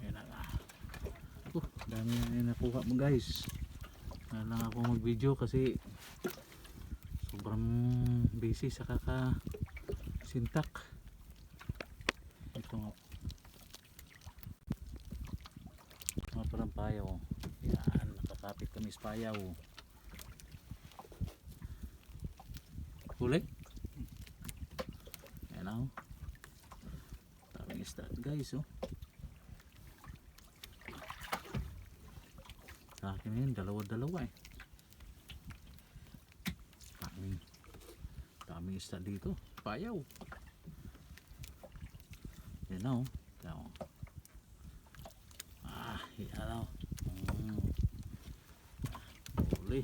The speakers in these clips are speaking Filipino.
Yan na. Dami na nakuha mo guys. Wala lang ako mag video kasi sobrang busy sa kakasintak. Ito nga. Mga parang payaw. Yan, nakakapit kami sa payaw. Huli? Yan o. Daming isda guys oh. Sa akin yun, dalawa-dalawa eh. Daming isda dito. Payaw. Yan na oh. Yan o. Huli.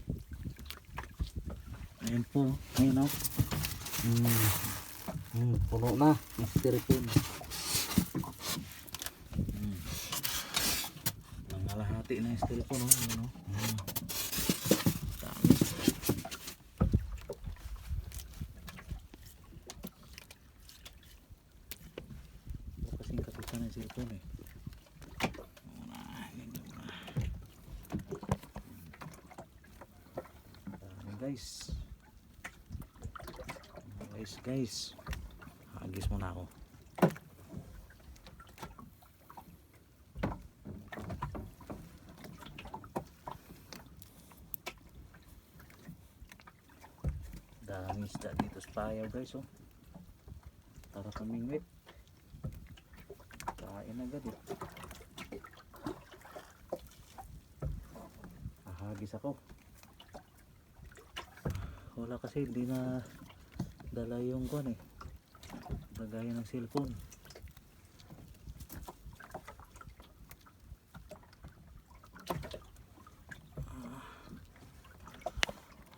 Ayan po. Ayan o. Puno na. Styrofoam. Nangalahati na yung styrofoam. Ayan o. Dami. Kasing kapitan na yung styrofoam eh. Guys, agis muna ako. Daming isda dito sa payaw guys oh. Tara kamingwit. Kain agad eh. Ahagis ako. Wala kasi hindi na dala yung kuwan eh, lagayan ng cellphone.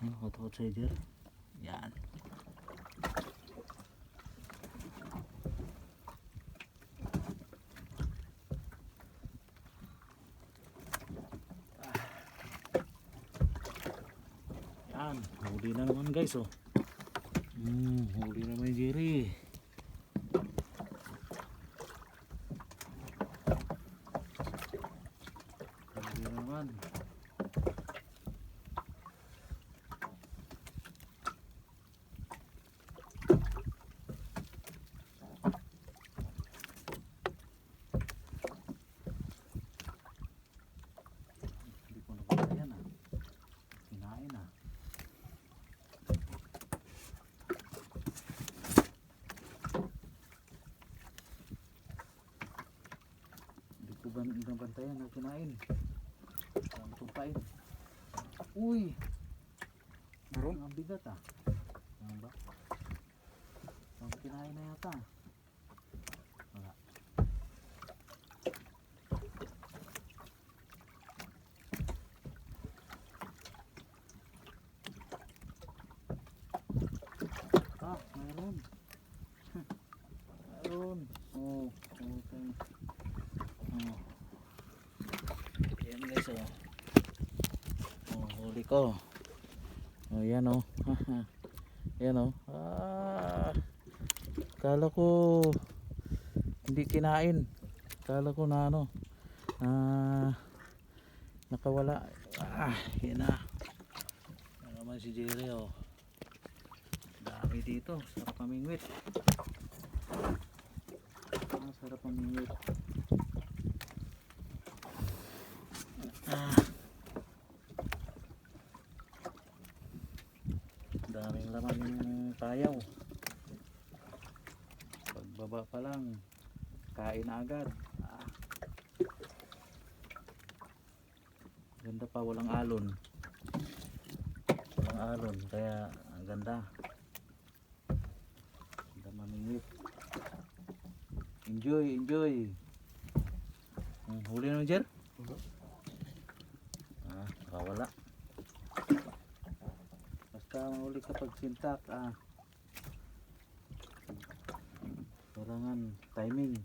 Hot cider. Yan. Yan, huli na naman guys oh. Huli na may Jerry. Huli naman. Hindi ko nabantayan ah. Kinain ah. Ibang bantayan na kinain. Ang tumpain. Uy! Meron? Ang bigat ah. Ano ba? Ang kinain na yata. Wala. Mayroon. Mayroon. Oh, okay. Oh. Yan guys oh. Oh, huli ko. Oh, yan oh. Yan oh. Kala ko hindi kinain. Kala ko na ano. Nakawala. Yan na. Yan naman si Jerry oh. Dami dito. Sarap pamingwit. Sarap pamingwit. Daming laman yung payaw. Pagbaba pa lang kain na agad. Ganda pa, walang alon. Walang alon kaya ang ganda. Ganda mamingwit. Enjoy. Huli naman Jer? Wala. Basta mahuli kapag sintak kailangan timing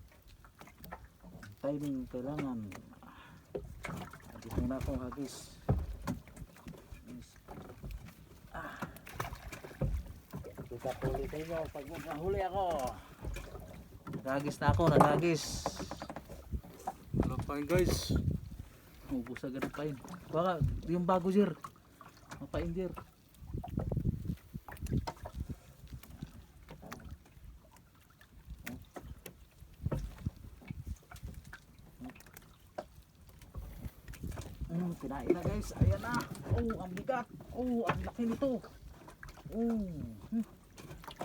kailangan. Hagis muna ako hagis. Kita huli tayo pag mahuli ako. Nagagis na ako. Pain guys. Ubus agad ang pain. Baka yung bago Jer. Mapain Jer. Kinain na guys. Ayan na. Oh, ang bigat. Oh, ang laki nito. Oh.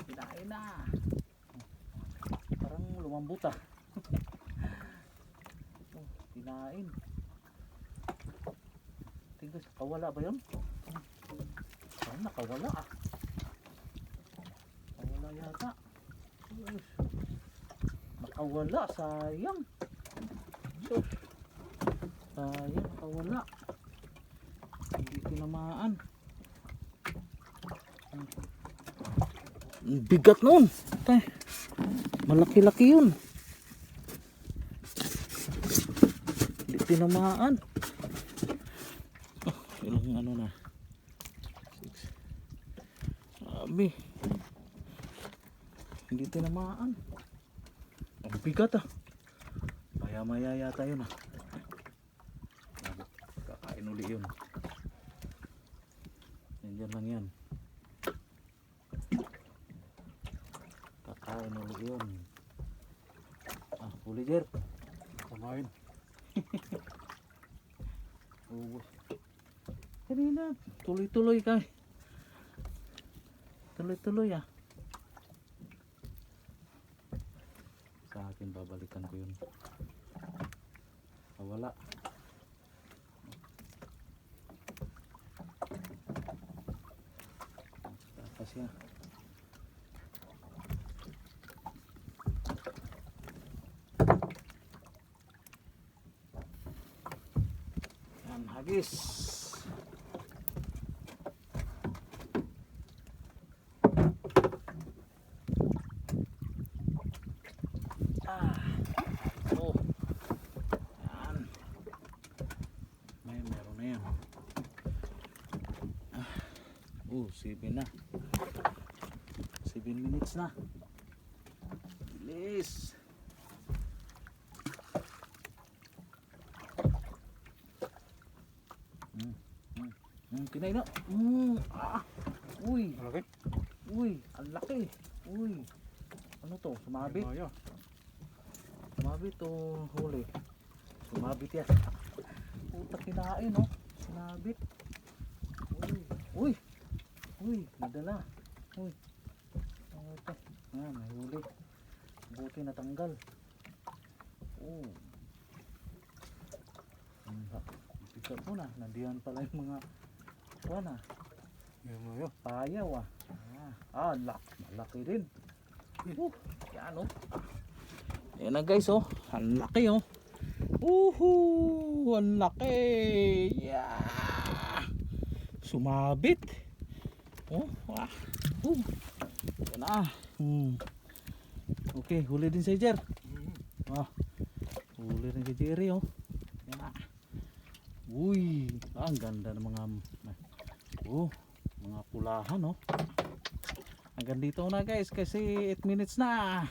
Kinain na. Parang lumambot ah. Oh, kinain. Tingnan, kawala ba yun? Parang nakawala ah. Nakawala yata. Yes. Nakawala, sayang. So, sayang, nakawala. Hindi tinamaan. Ang bigat nun. Malaki-laki yun. Hindi tinamaan. Oh, ilang ano na. 6. Sabi. Hindi tinamaan. Ang bigat ah. Maya-maya yata yun ah. Kakain uli yun. Nandiyan lang yan. Kakain uli yun. Ah, huli Jer. Kumain. Ubus. Kanina, tuloy-tuloy ka. Tuloy-tuloy ah. Sa akin, babalikan ko yun. Wala. Tapas yan. Yan, hagis. Oh. Yan. Meron na yan. 7 na. 7 minutes na. Bilis. Kinain na. Uy. Malaki. Uy, ang laki. Uy. Ano to? Sumabit? Maya. Sumabit o huli? Sumabit yan. Puta, kinain no? Sumabit. Uy. Uy. Uy, nadala. Uy. Puta. Yan, may huli. Buti natanggal. Oh. Pikat mo na. Nandiyan pala yung mga na. Maya. Payaw ah. Malaki din. Yan oh. Yan na guys oh. Ang laki oh. Ang laki. Yeah. Sumabit. Oh, yan na. Okay, huli din si Jer. Huli rin si Jerry oh. Yan na. Uy, ang ganda ng mga mga pulahan oh. Hanggang dito na guys kasi 8 minutes na.